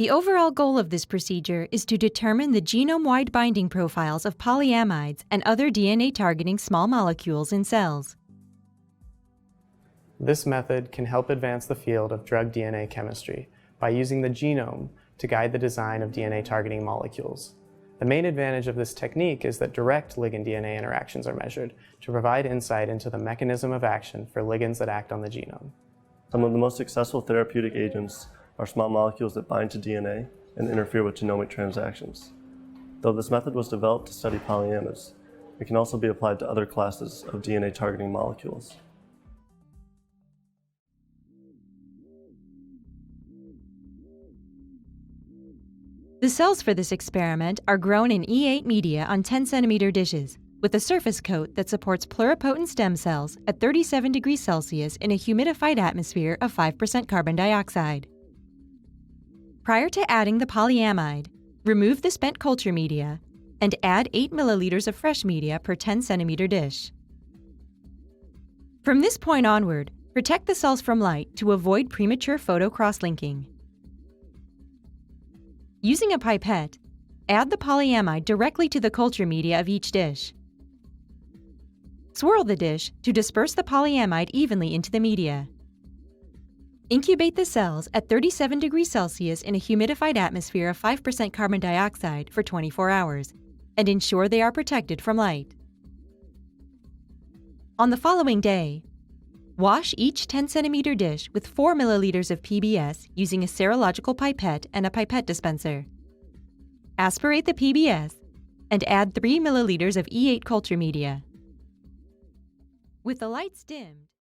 The overall goal of this procedure is to determine the genome-wide binding profiles of polyamides and other DNA-targeting small molecules in cells. This method can help advance the field of drug DNA chemistry by using the genome to guide the design of DNA-targeting molecules. The main advantage of this technique is that direct ligand-DNA interactions are measured to provide insight into the mechanism of action for ligands that act on the genome. Some of the most successful therapeutic agents are small molecules that bind to DNA and interfere with genomic transactions. Though this method was developed to study polyamides, it can also be applied to other classes of DNA-targeting molecules. The cells for this experiment are grown in E8 media on 10-centimeter dishes, with a surface coat that supports pluripotent stem cells at 37 degrees Celsius in a humidified atmosphere of 5% carbon dioxide. Prior to adding the polyamide, remove the spent culture media and add 8 milliliters of fresh media per 10-centimeter dish. From this point onward, protect the cells from light to avoid premature photo-cross-linking. Using a pipette, add the polyamide directly to the culture media of each dish. Swirl the dish to disperse the polyamide evenly into the media. Incubate the cells at 37 degrees Celsius in a humidified atmosphere of 5% carbon dioxide for 24 hours, and ensure they are protected from light. On the following day, wash each 10-centimeter dish with 4 milliliters of PBS using a serological pipette and a pipette dispenser. Aspirate the PBS and add 3 milliliters of E8 culture media. With the lights dimmed,